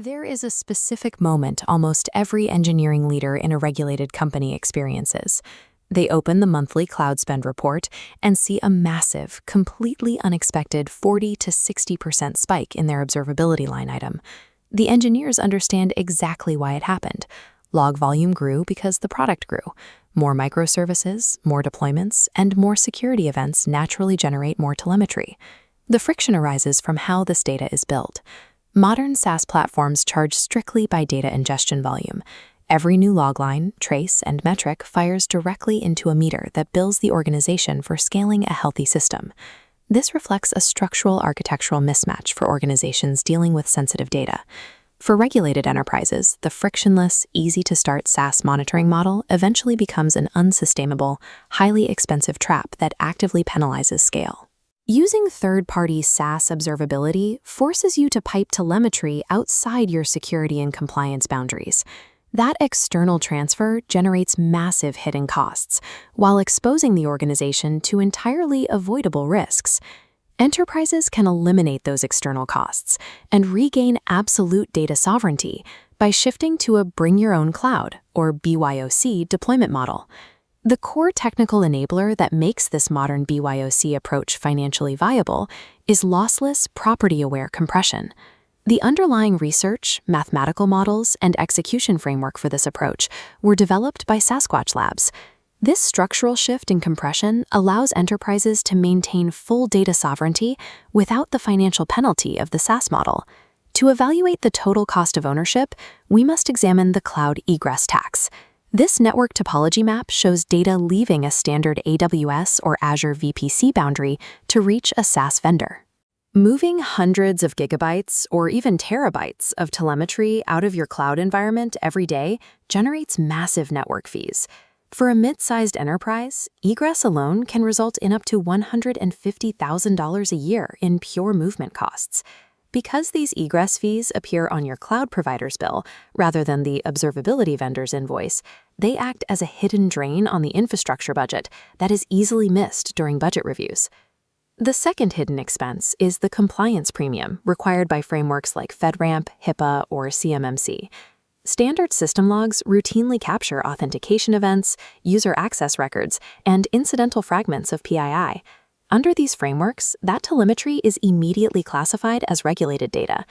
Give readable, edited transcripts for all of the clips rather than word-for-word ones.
There is a specific moment almost every engineering leader in a regulated company experiences. They open the monthly cloud spend report and see a massive, completely unexpected 40 to 60% spike in their observability line item. The engineers understand exactly why it happened. Log volume grew because the product grew. More microservices, more deployments, and more security events naturally generate more telemetry. The friction arises from how this data is built. Modern SaaS platforms charge strictly by data ingestion volume. Every new log line, trace, and metric fires directly into a meter that bills the organization for scaling a healthy system. This reflects a structural architectural mismatch for organizations dealing with sensitive data. For regulated enterprises, the frictionless, easy-to-start SaaS monitoring model eventually becomes an unsustainable, highly expensive trap that actively penalizes scale. Using third-party SaaS observability forces you to pipe telemetry outside your security and compliance boundaries. That external transfer generates massive hidden costs, while exposing the organization to entirely avoidable risks. Enterprises can eliminate those external costs and regain absolute data sovereignty by shifting to a bring-your-own-cloud, or BYOC, deployment model. The core technical enabler that makes this modern BYOC approach financially viable is lossless, property-aware compression. The underlying research, mathematical models, and execution framework for this approach were developed by Sasquatch Labs. This structural shift in compression allows enterprises to maintain full data sovereignty without the financial penalty of the SaaS model. To evaluate the total cost of ownership, we must examine the cloud egress tax. This network topology map shows data leaving a standard AWS or Azure VPC boundary to reach a SaaS vendor. Moving hundreds of gigabytes or even terabytes of telemetry out of your cloud environment every day generates massive network fees. For a mid-sized enterprise, egress alone can result in up to $150,000 a year in pure movement costs. Because these egress fees appear on your cloud provider's bill rather than the observability vendor's invoice, they act as a hidden drain on the infrastructure budget that is easily missed during budget reviews. The second hidden expense is the compliance premium required by frameworks like FedRAMP, HIPAA, or CMMC. Standard system logs routinely capture authentication events, user access records, and incidental fragments of PII. Under these frameworks, that telemetry is immediately classified as regulated data.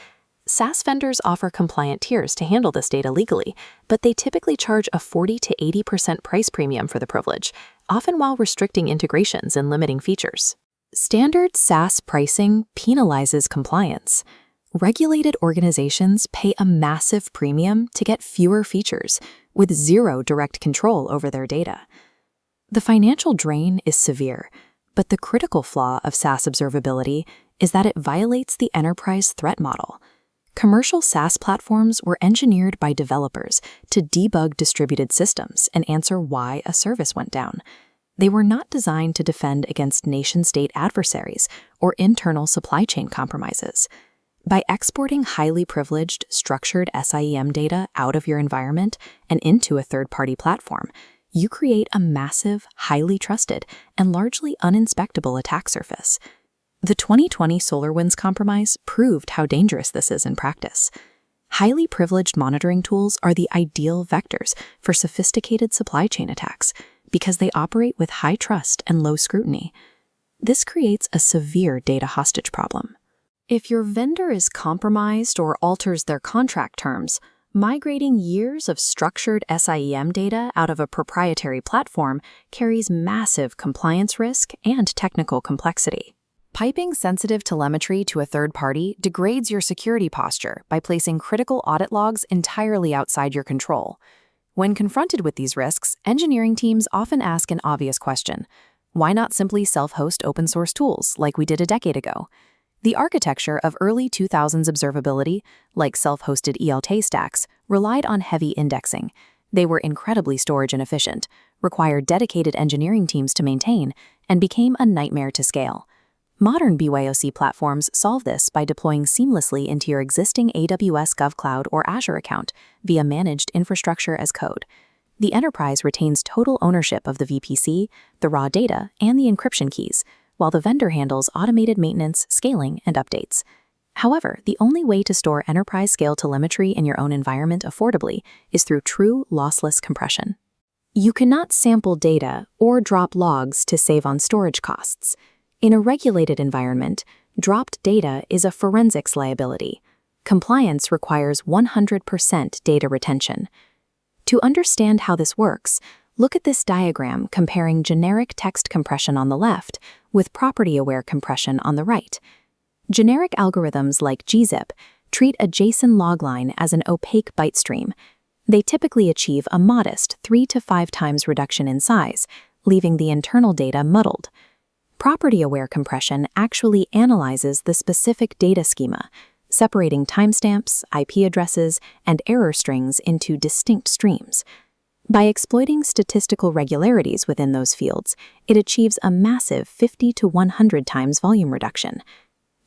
SaaS vendors offer compliant tiers to handle this data legally, but they typically charge a 40 to 80% price premium for the privilege, often while restricting integrations and limiting features. Standard SaaS pricing penalizes compliance. Regulated organizations pay a massive premium to get fewer features, with zero direct control over their data. The financial drain is severe, but the critical flaw of SaaS observability is that it violates the enterprise threat model. Commercial SaaS platforms were engineered by developers to debug distributed systems and answer why a service went down. They were not designed to defend against nation-state adversaries or internal supply chain compromises. By exporting highly privileged, structured SIEM data out of your environment and into a third-party platform, you create a massive, highly trusted, and largely uninspectable attack surface. The 2020 SolarWinds compromise proved how dangerous this is in practice. Highly privileged monitoring tools are the ideal vectors for sophisticated supply chain attacks because they operate with high trust and low scrutiny. This creates a severe data hostage problem. If your vendor is compromised or alters their contract terms, migrating years of structured SIEM data out of a proprietary platform carries massive compliance risk and technical complexity. Piping sensitive telemetry to a third party degrades your security posture by placing critical audit logs entirely outside your control. When confronted with these risks, engineering teams often ask an obvious question: why not simply self-host open source tools like we did a decade ago? The architecture of early 2000s observability, like self-hosted ELT stacks, relied on heavy indexing. They were incredibly storage inefficient, required dedicated engineering teams to maintain, and became a nightmare to scale. Modern BYOC platforms solve this by deploying seamlessly into your existing AWS GovCloud or Azure account via managed infrastructure as code. The enterprise retains total ownership of the VPC, the raw data, and the encryption keys, while the vendor handles automated maintenance, scaling, and updates. However, the only way to store enterprise-scale telemetry in your own environment affordably is through true lossless compression. You cannot sample data or drop logs to save on storage costs. In a regulated environment, dropped data is a forensics liability. Compliance requires 100% data retention. To understand how this works, look at this diagram comparing generic text compression on the left with property-aware compression on the right. Generic algorithms like gzip treat a JSON logline as an opaque byte stream. They typically achieve a modest 3 to 5 times reduction in size, leaving the internal data muddled. Property-aware compression actually analyzes the specific data schema, separating timestamps, IP addresses, and error strings into distinct streams. By exploiting statistical regularities within those fields, it achieves a massive 50 to 100 times volume reduction.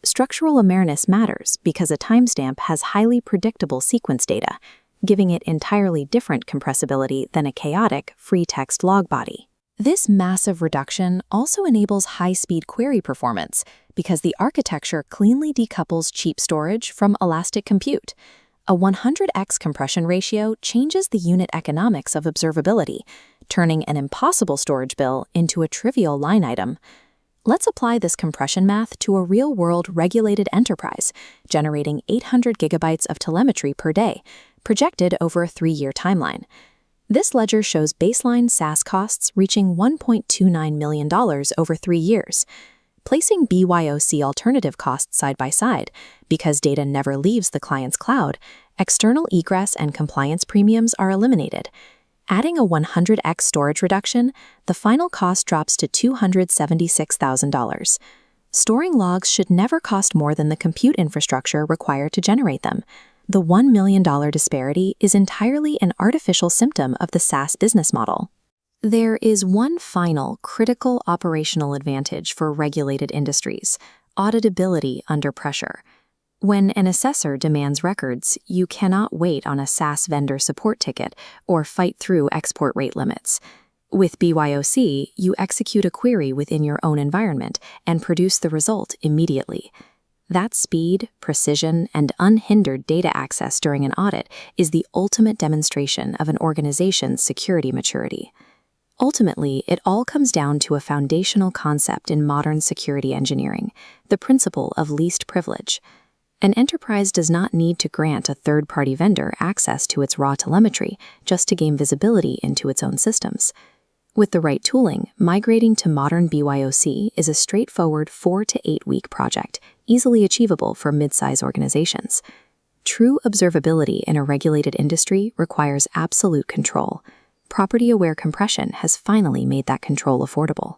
Structural awareness matters because a timestamp has highly predictable sequence data, giving it entirely different compressibility than a chaotic, free-text log body. This massive reduction also enables high-speed query performance because the architecture cleanly decouples cheap storage from elastic compute. A 100x compression ratio changes the unit economics of observability, turning an impossible storage bill into a trivial line item. Let's apply this compression math to a real-world regulated enterprise, generating 800 gigabytes of telemetry per day, projected over a 3-year timeline. This ledger shows baseline SaaS costs reaching $1.29 million over 3 years. Placing BYOC alternative costs side by side, because data never leaves the client's cloud, external egress and compliance premiums are eliminated. Adding a 100x storage reduction, the final cost drops to $276,000. Storing logs should never cost more than the compute infrastructure required to generate them. The $1 million disparity is entirely an artificial symptom of the SaaS business model. There is one final critical operational advantage for regulated industries: auditability under pressure. When an assessor demands records, you cannot wait on a SaaS vendor support ticket or fight through export rate limits. With BYOC, you execute a query within your own environment and produce the result immediately. That speed, precision, and unhindered data access during an audit is the ultimate demonstration of an organization's security maturity. Ultimately, it all comes down to a foundational concept in modern security engineering: the principle of least privilege. An enterprise does not need to grant a third-party vendor access to its raw telemetry just to gain visibility into its own systems. With the right tooling, migrating to modern BYOC is a straightforward 4 to 8 week project, easily achievable for mid-size organizations. True observability in a regulated industry requires absolute control. Property-aware compression has finally made that control affordable.